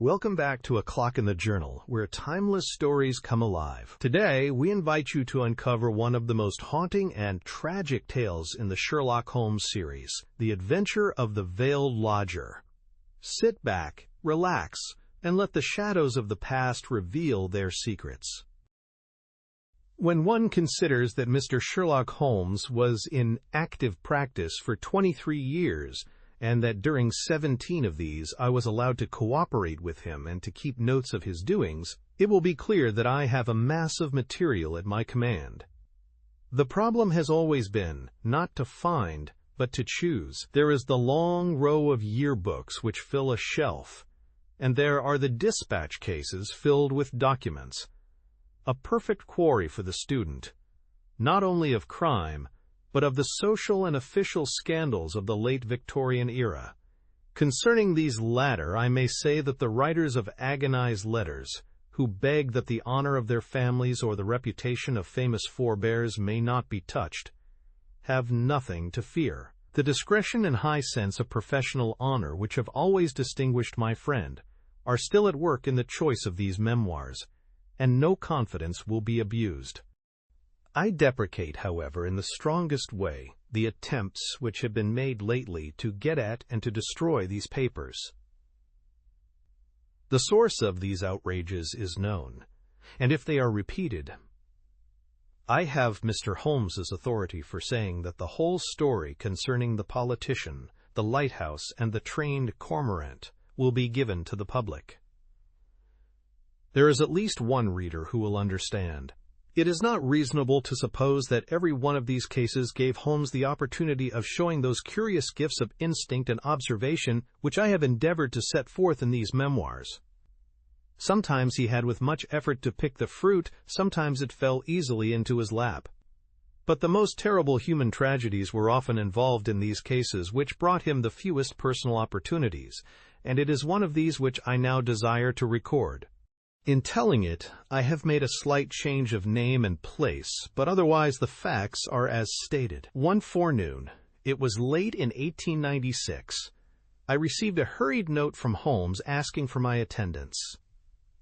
Welcome back to A Clock in the Journal, where timeless stories come alive. Today, we invite you to uncover one of the most haunting and tragic tales in the Sherlock Holmes series, The Adventure of the Veiled Lodger. Sit back, relax, and let the shadows of the past reveal their secrets. When one considers that Mr. Sherlock Holmes was in active practice for 23 years, and that during 17 of these I was allowed to cooperate with him and to keep notes of his doings, it will be clear that I have a mass of material at my command. The problem has always been not to find, but to choose. There is the long row of yearbooks which fill a shelf, and there are the dispatch cases filled with documents. A perfect quarry for the student, not only of crime, but of the social and official scandals of the late Victorian era. Concerning these latter, I may say that the writers of agonized letters, who beg that the honor of their families or the reputation of famous forebears may not be touched, have nothing to fear. The discretion and high sense of professional honor which have always distinguished my friend are still at work in the choice of these memoirs, and no confidence will be abused. I deprecate, however, in the strongest way, the attempts which have been made lately to get at and to destroy these papers. The source of these outrages is known, and if they are repeated, I have Mr. Holmes's authority for saying that the whole story concerning the politician, the lighthouse, and the trained cormorant will be given to the public. There is at least one reader who will understand. It is not reasonable to suppose that every one of these cases gave Holmes the opportunity of showing those curious gifts of instinct and observation which I have endeavored to set forth in these memoirs. Sometimes he had with much effort to pick the fruit, sometimes it fell easily into his lap. But the most terrible human tragedies were often involved in these cases which brought him the fewest personal opportunities, and it is one of these which I now desire to record. In telling it, I have made a slight change of name and place, but otherwise the facts are as stated. One forenoon, it was late in 1896, I received a hurried note from Holmes asking for my attendance.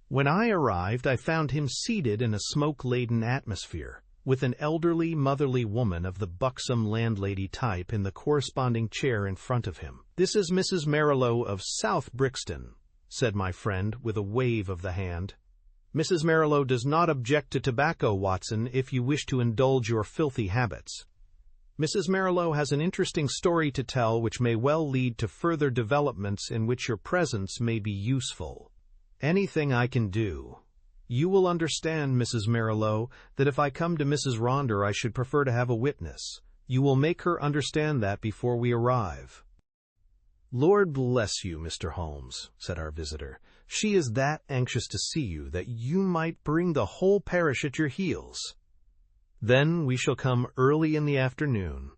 When I arrived, I found him seated in a smoke-laden atmosphere, with an elderly, motherly woman of the buxom landlady type in the corresponding chair in front of him. "This is Mrs. Marilow of South Brixton," said my friend with a wave of the hand. "Mrs. Marilow does not object to tobacco, Watson, if you wish to indulge your filthy habits. Mrs. Marilow has an interesting story to tell which may well lead to further developments in which your presence may be useful. Anything I can do. You will understand, Mrs. Marilow, that if I come to Mrs. Ronder I should prefer to have a witness. You will make her understand that before we arrive." "Lord bless you, Mr. Holmes," said our visitor. "She is that anxious to see you that you might bring the whole parish at your heels. Then we shall come early in the afternoon.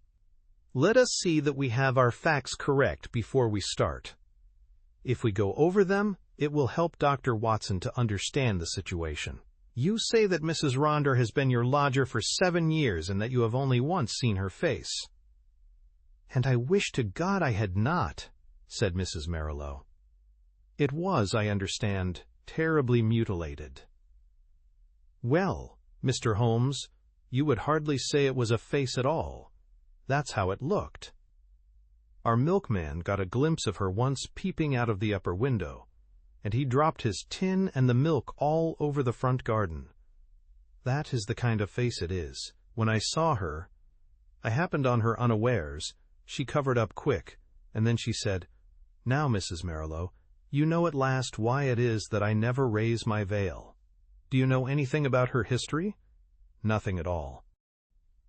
Let us see that we have our facts correct before we start. If we go over them, it will help Dr. Watson to understand the situation. You say that Mrs. Ronder has been your lodger for 7 years and that you have only once seen her face." "And I wish to God I had not," said Mrs. Marilow. "It was, I understand, terribly mutilated." "Well, Mr. Holmes, you would hardly say it was a face at all. That's how it looked. Our milkman got a glimpse of her once peeping out of the upper window, and he dropped his tin and the milk all over the front garden. That is the kind of face it is. When I saw her, I happened on her unawares. She covered up quick, and then she said, 'Now, Mrs. Marilow, you know at last why it is that I never raise my veil.' Do you know anything about her history?" "Nothing at all."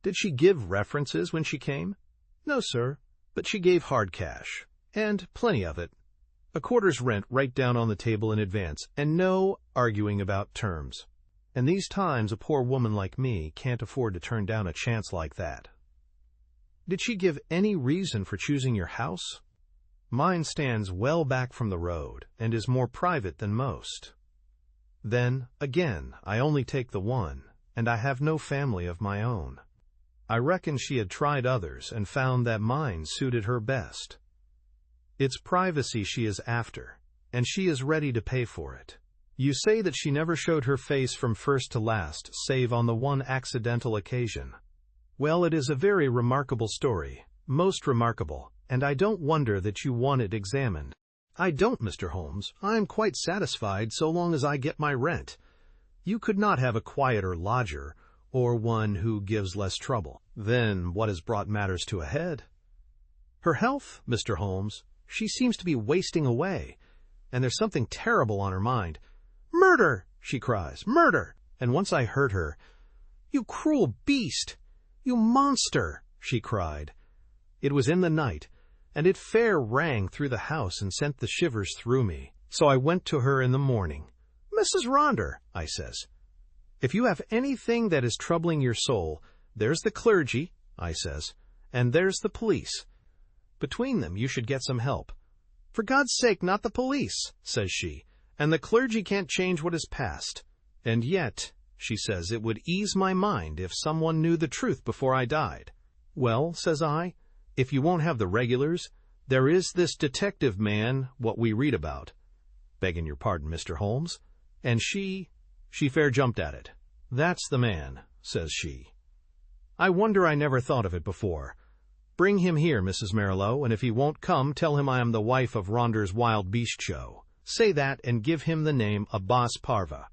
"Did she give references when she came?" "No, sir, but she gave hard cash, and plenty of it. A quarter's rent right down on the table in advance, and no arguing about terms. In these times a poor woman like me can't afford to turn down a chance like that." "Did she give any reason for choosing your house?" "Mine stands well back from the road, and is more private than most." "Then, again, I only take the one, and I have no family of my own. I reckon she had tried others and found that mine suited her best. It's privacy she is after, and she is ready to pay for it. You say that she never showed her face from first to last, save on the one accidental occasion. Well, it is a very remarkable story, most remarkable, and I don't wonder that you want it examined. I don't, Mr. Holmes. I am quite satisfied so long as I get my rent. You could not have a quieter lodger, or one who gives less trouble. Then what has brought matters to a head? Her health, Mr. Holmes. She seems to be wasting away, and there's something terrible on her mind. "Murder!" she cries. "Murder!" And once I heard her. "You cruel beast! You monster!" she cried. It was in the night, and it fair rang through the house and sent the shivers through me. So I went to her in the morning. "Mrs. Ronder," I says, "if you have anything that is troubling your soul, there's the clergy," I says, "and there's the police. Between them you should get some help." "For God's sake, not the police," says she, "and the clergy can't change what is past. And yet," she says, "it would ease my mind if someone knew the truth before I died." "Well," says I, "if you won't have the regulars, there is this detective man what we read about." "Begging your pardon, Mr. Holmes." And she fair jumped at it. "That's the man," says she. "I wonder I never thought of it before. Bring him here, Mrs. Marilow, and if he won't come, tell him I am the wife of Ronder's Wild Beast Show. Say that and give him the name Abbas Parva.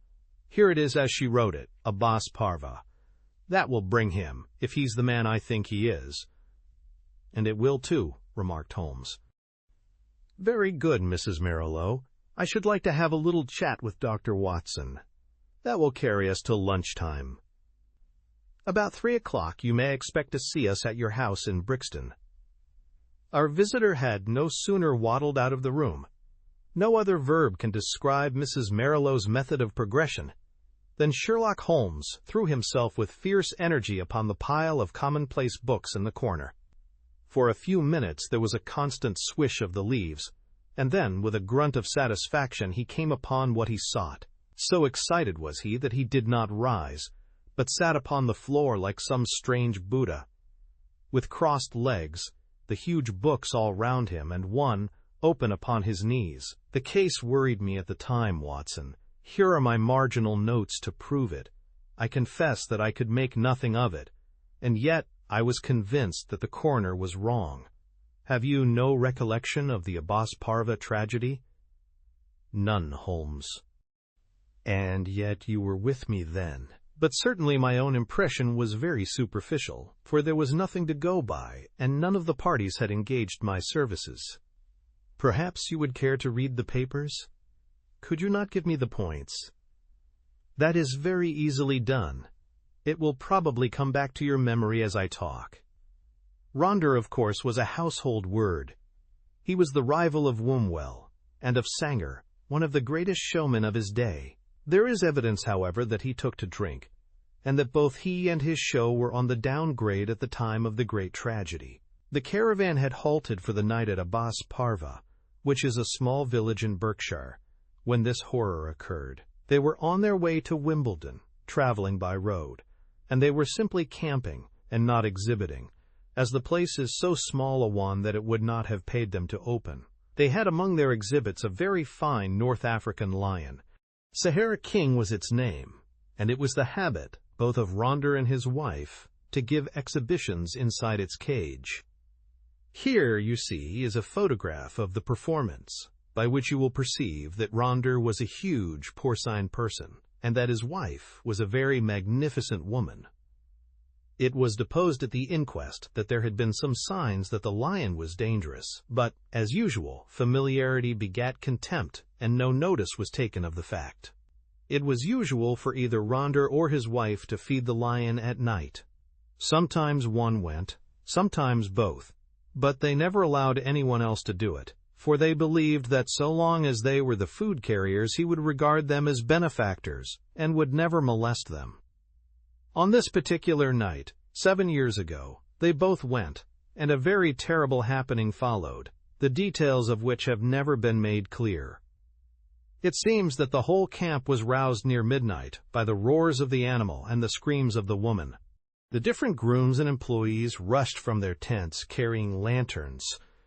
Here it is as she wrote it, Abbas Parva. That will bring him, if he's the man I think he is." "And it will too," remarked Holmes. "Very good, Mrs. Marilow. I should like to have a little chat with Dr. Watson. That will carry us till lunchtime. About 3 o'clock you may expect to see us at your house in Brixton." Our visitor had no sooner waddled out of the room, no other verb can describe Mrs. Marilow's method of progression, than Sherlock Holmes threw himself with fierce energy upon the pile of commonplace books in the corner. For a few minutes there was a constant swish of the leaves, and then, with a grunt of satisfaction, he came upon what he sought. So excited was he that he did not rise, but sat upon the floor like some strange Buddha, with crossed legs, the huge books all round him, and one open upon his knees. The case worried me at the time, Watson. Here are my marginal notes to prove it. I confess that I could make nothing of it, and yet I was convinced that the coroner was wrong. Have you no recollection of the Abbas Parva tragedy? None, Holmes. And yet you were with me then. But certainly my own impression was very superficial, for there was nothing to go by, and none of the parties had engaged my services. Perhaps you would care to read the papers? Could you not give me the points? That is very easily done. It will probably come back to your memory as I talk. Ronder, of course, was a household word. He was the rival of Wombwell, and of Sanger, one of the greatest showmen of his day. There is evidence, however, that he took to drink, and that both he and his show were on the downgrade at the time of the great tragedy. The caravan had halted for the night at Abbas Parva, which is a small village in Berkshire, when this horror occurred. They were on their way to Wimbledon, traveling by road, and they were simply camping and not exhibiting, as the place is so small a one that it would not have paid them to open. They had among their exhibits a very fine North African lion. Sahara King was its name, and it was the habit, both of Ronder and his wife, to give exhibitions inside its cage. Here, you see, is a photograph of the performance, by which you will perceive that Ronder was a huge porcine person, and that his wife was a very magnificent woman. It was deposed at the inquest that there had been some signs that the lion was dangerous, but, as usual, familiarity begat contempt, and no notice was taken of the fact. It was usual for either Ronder or his wife to feed the lion at night. Sometimes one went, sometimes both, but they never allowed anyone else to do it, for they believed that so long as they were the food carriers he would regard them as benefactors, and would never molest them. On this particular night, 7 years ago, they both went, and a very terrible happening followed, the details of which have never been made clear. It seems that the whole camp was roused near midnight by the roars of the animal and the screams of the woman. The different grooms and employees rushed from their tents carrying lanterns,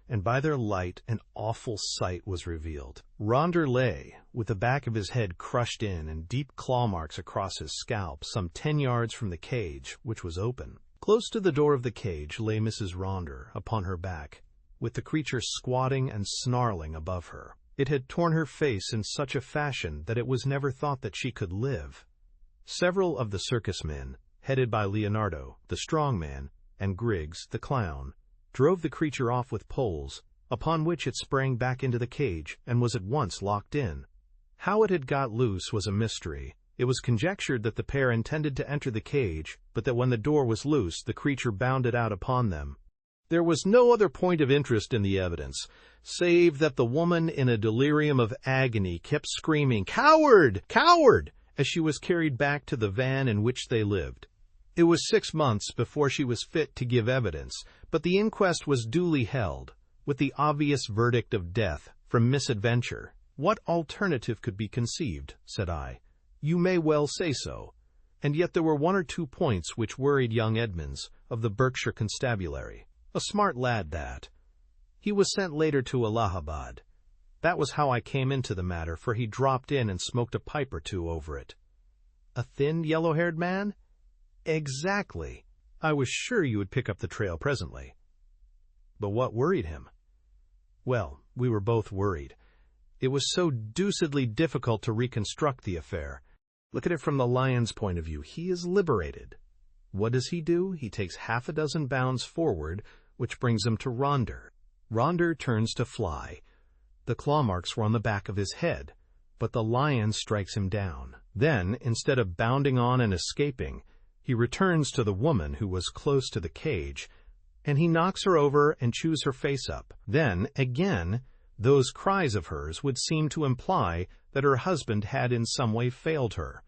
and by their light an awful sight was revealed. Ronder lay, with the back of his head crushed in and deep claw marks across his scalp, some 10 yards from the cage, which was open. Close to the door of the cage lay Mrs. Ronder, upon her back, with the creature squatting and snarling above her. It had torn her face in such a fashion that it was never thought that she could live. Several of the circus men, headed by Leonardo, the strong man, and Griggs, the clown, drove the creature off with poles, upon which it sprang back into the cage and was at once locked in. How it had got loose was a mystery. It was conjectured that the pair intended to enter the cage, but that when the door was loose, the creature bounded out upon them. There was no other point of interest in the evidence, save that the woman in a delirium of agony kept screaming, "Coward! Coward!" as she was carried back to the van in which they lived. It was 6 months before she was fit to give evidence, but the inquest was duly held, with the obvious verdict of death from misadventure. "What alternative could be conceived?" said I. "You may well say so." And yet there were 1 or 2 points which worried young Edmonds, of the Berkshire Constabulary. A smart lad that. He was sent later to Allahabad. That was how I came into the matter, for he dropped in and smoked a pipe or 2 over it. "A thin, yellow-haired man?" "Exactly. I was sure you would pick up the trail presently." "But what worried him?" "Well, we were both worried. It was so deucedly difficult to reconstruct the affair. Look at it from the lion's point of view. He is liberated. What does he do? He takes 6 bounds forward, which brings him to Ronder. Ronder turns to fly. The claw marks were on the back of his head, but the lion strikes him down. Then, instead of bounding on and escaping, he returns to the woman who was close to the cage, and he knocks her over and chews her face up. Then, again, those cries of hers would seem to imply that her husband had in some way failed her.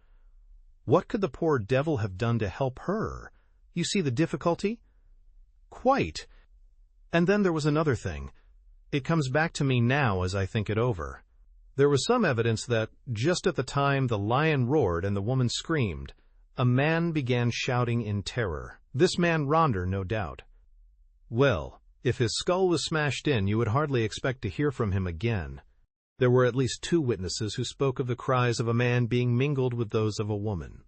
What could the poor devil have done to help her? You see the difficulty?" "Quite. And then there was another thing. It comes back to me now as I think it over. There was some evidence that, just at the time the lion roared and the woman screamed, a man began shouting in terror. This man Ronder, no doubt. Well, if his skull was smashed in, you would hardly expect to hear from him again. There were at least 2 witnesses who spoke of the cries of a man being mingled with those of a woman.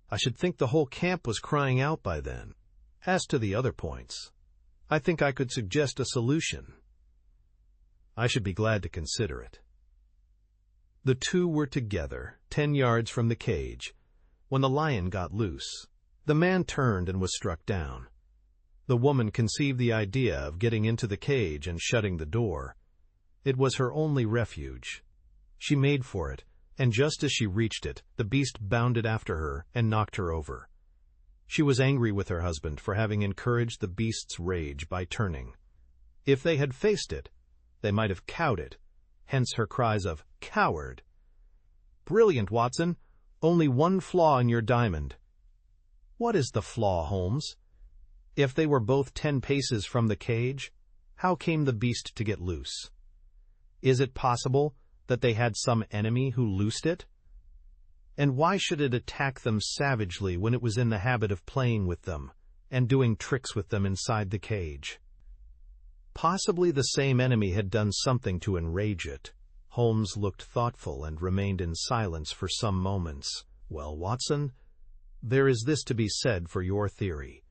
I should think the whole camp was crying out by then. As to the other points, I think I could suggest a solution. I should be glad to consider it." The 2 were together, 10 yards from the cage, when the lion got loose. The man turned and was struck down. The woman conceived the idea of getting into the cage and shutting the door. It was her only refuge. She made for it, and just as she reached it, the beast bounded after her and knocked her over. She was angry with her husband for having encouraged the beast's rage by turning. If they had faced it, they might have cowed it, hence her cries of "Coward!" "Brilliant, Watson! Only 1 flaw in your diamond." "What is the flaw, Holmes?" "If they were both 10 paces from the cage, how came the beast to get loose? Is it possible that they had some enemy who loosed it? And why should it attack them savagely when it was in the habit of playing with them and doing tricks with them inside the cage? Possibly the same enemy had done something to enrage it." Holmes looked thoughtful and remained in silence for some moments. "Well, Watson, there is this to be said for your theory.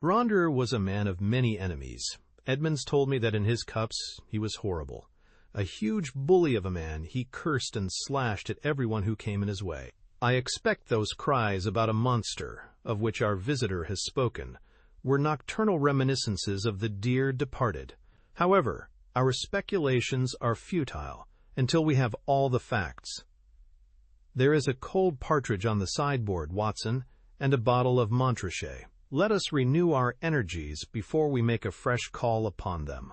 Ronder was a man of many enemies. Edmonds told me that in his cups he was horrible. A huge bully of a man, he cursed and slashed at everyone who came in his way. I expect those cries about a monster, of which our visitor has spoken, were nocturnal reminiscences of the dear departed. However, our speculations are futile until we have all the facts. There is a cold partridge on the sideboard, Watson, and a bottle of Montrachet. Let us renew our energies before we make a fresh call upon them.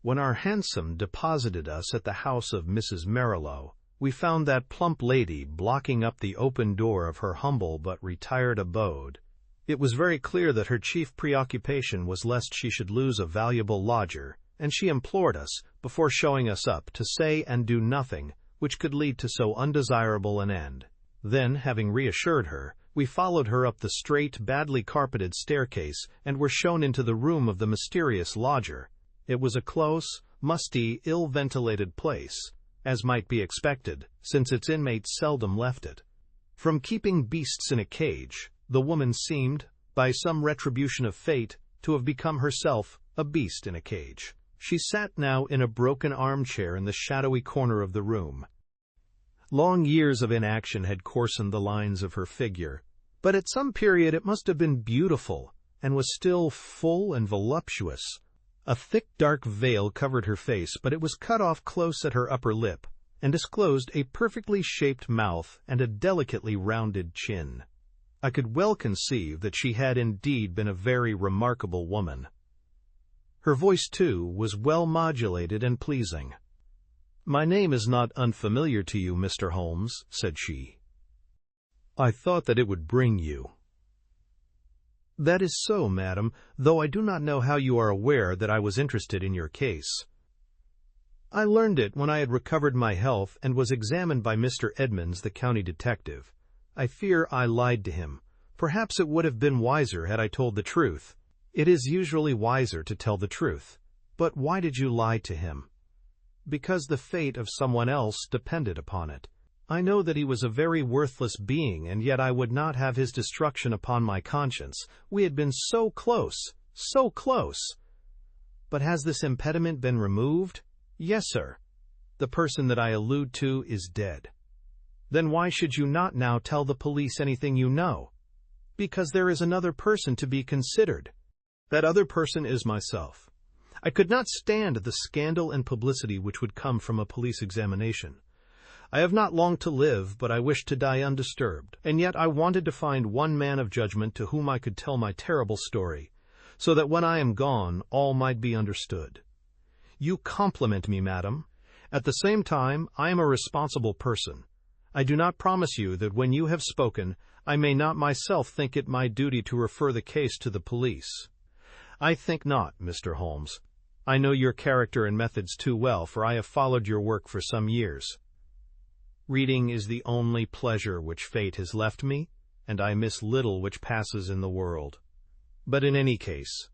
When our hansom deposited us at the house of Mrs. Marilow, we found that plump lady blocking up the open door of her humble but retired abode. It was very clear that her chief preoccupation was lest she should lose a valuable lodger, and she implored us, before showing us up, to say and do nothing which could lead to so undesirable an end. Then, having reassured her, we followed her up the straight, badly carpeted staircase and were shown into the room of the mysterious lodger. It was a close, musty, ill-ventilated place, as might be expected, since its inmates seldom left it. From keeping beasts in a cage, the woman seemed, by some retribution of fate, to have become herself a beast in a cage. She sat now in a broken armchair in the shadowy corner of the room. Long years of inaction had coarsened the lines of her figure, but at some period it must have been beautiful, and was still full and voluptuous. A thick dark veil covered her face, but it was cut off close at her upper lip, and disclosed a perfectly shaped mouth and a delicately rounded chin. I could well conceive that she had indeed been a very remarkable woman. Her voice, too, was well modulated and pleasing. "My name is not unfamiliar to you, Mr. Holmes," said she. "I thought that it would bring you." "That is so, madam, though I do not know how you are aware that I was interested in your case." "I learned it when I had recovered my health and was examined by Mr. Edmonds, the county detective. I fear I lied to him. Perhaps it would have been wiser had I told the truth. It is usually wiser to tell the truth. But why did you lie to him?" "Because the fate of someone else depended upon it. I know that he was a very worthless being, and yet I would not have his destruction upon my conscience. We had been so close, so close." "But has this impediment been removed?" "Yes, sir. The person that I allude to is dead." "Then why should you not now tell the police anything you know?" "Because there is another person to be considered. That other person is myself. I could not stand the scandal and publicity which would come from a police examination. I have not long to live, but I wish to die undisturbed, and yet I wanted to find one man of judgment to whom I could tell my terrible story, so that when I am gone all might be understood. You compliment me, madam. At the same time, I am a responsible person. I do not promise you that when you have spoken, I may not myself think it my duty to refer the case to the police. I think not, Mr. Holmes. I know your character and methods too well, for I have followed your work for some years. Reading is the only pleasure which fate has left me, and I miss little which passes in the world. But in any case,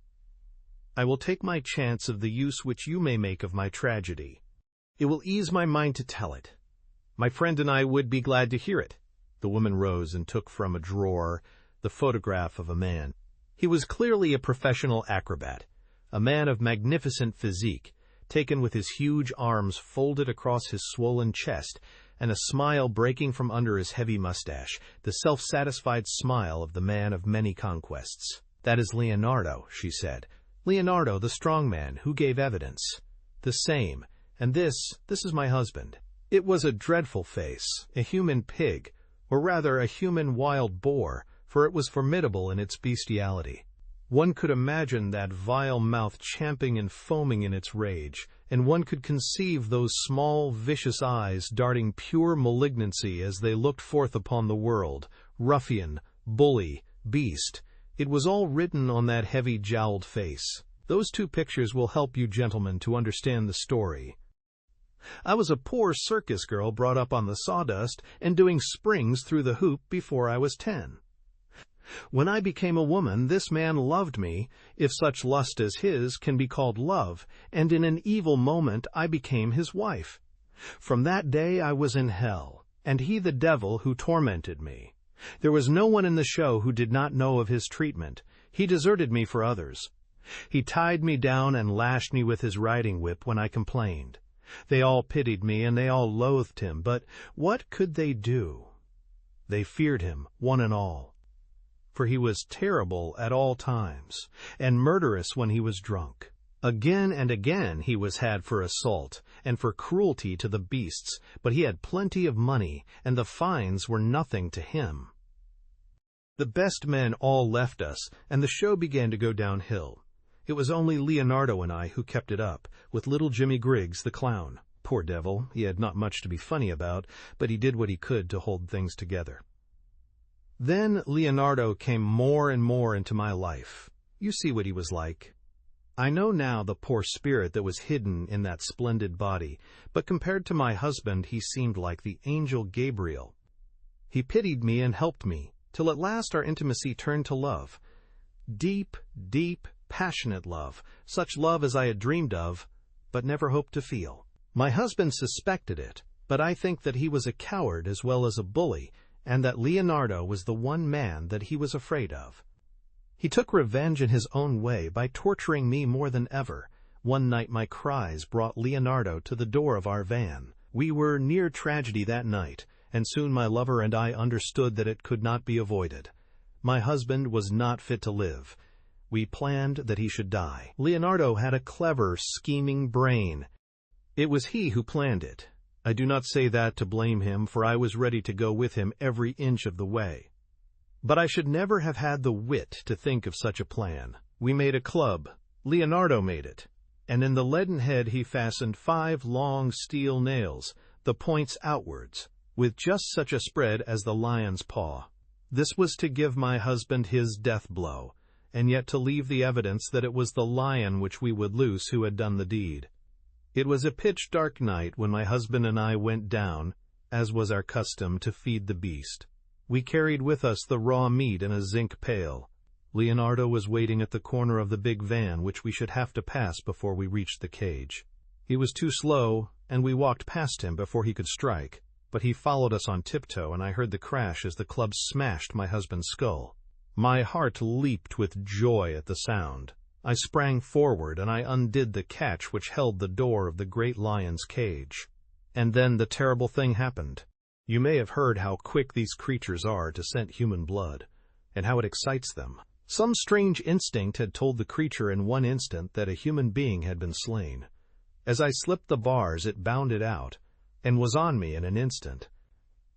I will take my chance of the use which you may make of my tragedy. It will ease my mind to tell it. My friend and I would be glad to hear it." The woman rose and took from a drawer the photograph of a man. He was clearly a professional acrobat, a man of magnificent physique, taken with his huge arms folded across his swollen chest, and a smile breaking from under his heavy mustache, the self-satisfied smile of the man of many conquests. "That is Leonardo," she said. "Leonardo, the strong man, who gave evidence." "The same. And this is my husband." It was a dreadful face, a human pig, or rather a human wild boar, for it was formidable in its bestiality. One could imagine that vile mouth champing and foaming in its rage, and one could conceive those small, vicious eyes darting pure malignancy as they looked forth upon the world. Ruffian, bully, beast, it was all written on that heavy jowled face. Those two pictures will help you gentlemen to understand the story. I was a poor circus girl brought up on the sawdust and doing springs through the hoop before I was 10. When I became a woman, this man loved me, if such lust as his can be called love, and in an evil moment I became his wife. From that day I was in hell, and he the devil who tormented me. There was no one in the show who did not know of his treatment. He deserted me for others. He tied me down and lashed me with his riding whip when I complained. They all pitied me, and they all loathed him, but what could they do? They feared him, one and all. For he was terrible at all times, and murderous when he was drunk. Again and again he was had for assault, and for cruelty to the beasts, but he had plenty of money, and the fines were nothing to him. The best men all left us, and the show began to go downhill. It was only Leonardo and I who kept it up, with little Jimmy Griggs, the clown. Poor devil, he had not much to be funny about, but he did what he could to hold things together. Then Leonardo came more and more into my life. You see what he was like. I know now the poor spirit that was hidden in that splendid body, but compared to my husband he seemed like the angel Gabriel. He pitied me and helped me, till at last our intimacy turned to love. Deep, deep, passionate love, such love as I had dreamed of, but never hoped to feel. My husband suspected it, but I think that he was a coward as well as a bully, and that Leonardo was the one man that he was afraid of. He took revenge in his own way by torturing me more than ever. One night my cries brought Leonardo to the door of our van. We were near tragedy that night, and soon my lover and I understood that it could not be avoided. My husband was not fit to live. We planned that he should die. Leonardo had a clever, scheming brain. It was he who planned it. I do not say that to blame him, for I was ready to go with him every inch of the way. But I should never have had the wit to think of such a plan. We made a club. Leonardo made it. And in the leaden head he fastened 5 long steel nails, the points outwards, with just such a spread as the lion's paw. This was to give my husband his death blow, and yet to leave the evidence that it was the lion which we would loose who had done the deed. It was a pitch-dark night when my husband and I went down, as was our custom, to feed the beast. We carried with us the raw meat in a zinc pail. Leonardo was waiting at the corner of the big van which we should have to pass before we reached the cage. He was too slow, and we walked past him before he could strike, but he followed us on tiptoe, and I heard the crash as the club smashed my husband's skull. My heart leaped with joy at the sound. I sprang forward, and I undid the catch which held the door of the great lion's cage. And then the terrible thing happened. You may have heard how quick these creatures are to scent human blood, and how it excites them. Some strange instinct had told the creature in one instant that a human being had been slain. As I slipped the bars, it bounded out, and was on me in an instant.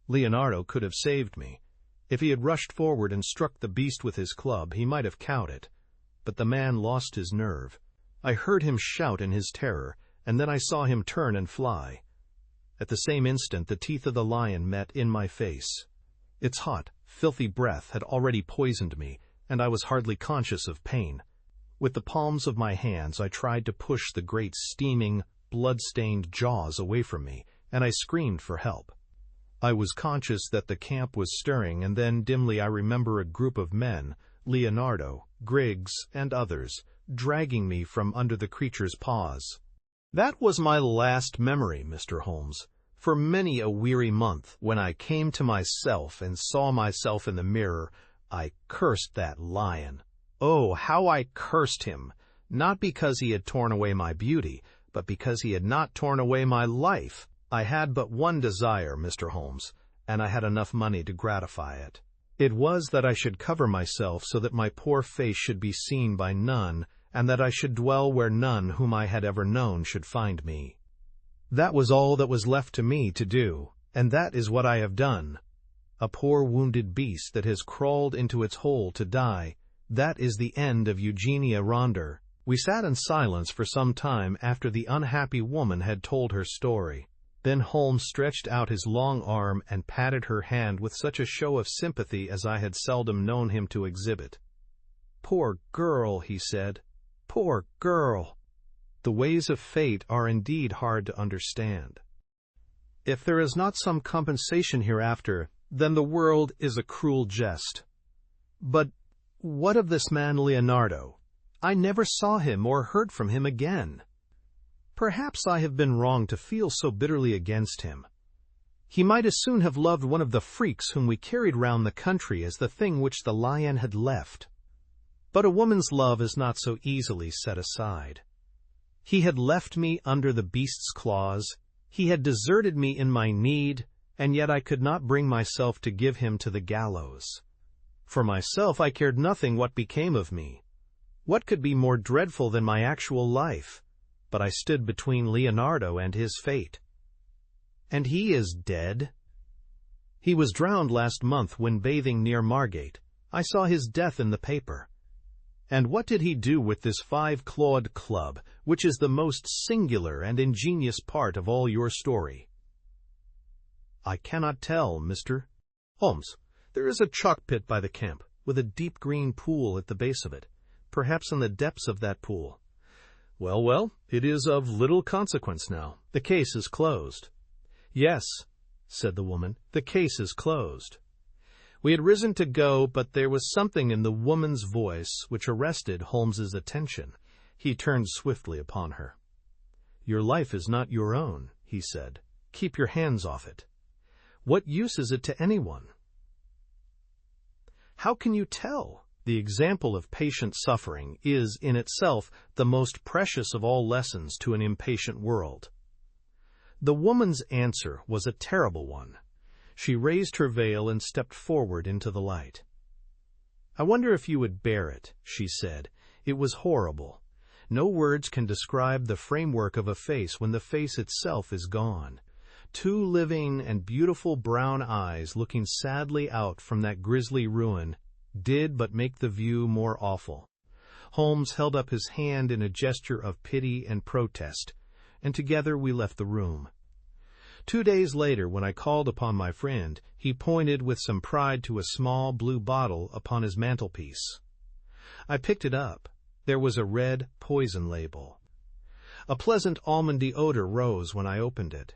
Leonardo could have saved me. If he had rushed forward and struck the beast with his club, he might have cowed it. But the man lost his nerve. I heard him shout in his terror, and then I saw him turn and fly. At the same instant, the teeth of the lion met in my face. Its hot, filthy breath had already poisoned me, and I was hardly conscious of pain. With the palms of my hands, I tried to push the great steaming, blood-stained jaws away from me, and I screamed for help. I was conscious that the camp was stirring, and then dimly I remember a group of men, Leonardo, Griggs, and others, dragging me from under the creature's paws. That was my last memory, Mr. Holmes. For many a weary month, when I came to myself and saw myself in the mirror, I cursed that lion. Oh, how I cursed him! Not because he had torn away my beauty, but because he had not torn away my life. I had but one desire, Mr. Holmes, and I had enough money to gratify it. It was that I should cover myself so that my poor face should be seen by none, and that I should dwell where none whom I had ever known should find me. That was all that was left to me to do, and that is what I have done. A poor wounded beast that has crawled into its hole to die, that is the end of Eugenia Ronder. We sat in silence for some time after the unhappy woman had told her story. Then Holmes stretched out his long arm and patted her hand with such a show of sympathy as I had seldom known him to exhibit. "Poor girl," he said. "Poor girl." The ways of fate are indeed hard to understand. If there is not some compensation hereafter, then the world is a cruel jest. But what of this man Leonardo? I never saw him or heard from him again. Perhaps I have been wrong to feel so bitterly against him. He might as soon have loved one of the freaks whom we carried round the country as the thing which the lion had left. But a woman's love is not so easily set aside. He had left me under the beast's claws, he had deserted me in my need, and yet I could not bring myself to give him to the gallows. For myself I cared nothing what became of me. What could be more dreadful than my actual life? But I stood between Leonardo and his fate. And he is dead. He was drowned last month when bathing near Margate. I saw his death in the paper. And what did he do with this 5-clawed club, which is the most singular and ingenious part of all your story? I cannot tell, Mr. Holmes. There is a chalk pit by the camp, with a deep green pool at the base of it. Perhaps in the depths of that pool. Well, well, it is of little consequence now. The case is closed. Yes, said the woman, the case is closed. We had risen to go, but there was something in the woman's voice which arrested Holmes's attention. He turned swiftly upon her. "Your life is not your own," he said. "Keep your hands off it. What use is it to anyone?" How can you tell? The example of patient suffering is, in itself, the most precious of all lessons to an impatient world. The woman's answer was a terrible one. She raised her veil and stepped forward into the light. "I wonder if you would bear it," she said. It was horrible. No words can describe the framework of a face when the face itself is gone. Two living and beautiful brown eyes looking sadly out from that grisly ruin did but make the view more awful. Holmes held up his hand in a gesture of pity and protest, and together we left the room. 2 days later, when I called upon my friend, he pointed with some pride to a small blue bottle upon his mantelpiece. I picked it up. There was a red poison label. A pleasant almondy odor rose when I opened it.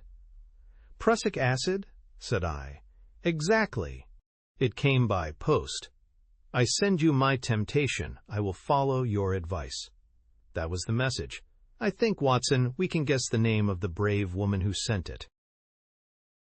"Prussic acid?" said I. "Exactly. It came by post. I send you my temptation. I will follow your advice." That was the message. I think, Watson, we can guess the name of the brave woman who sent it.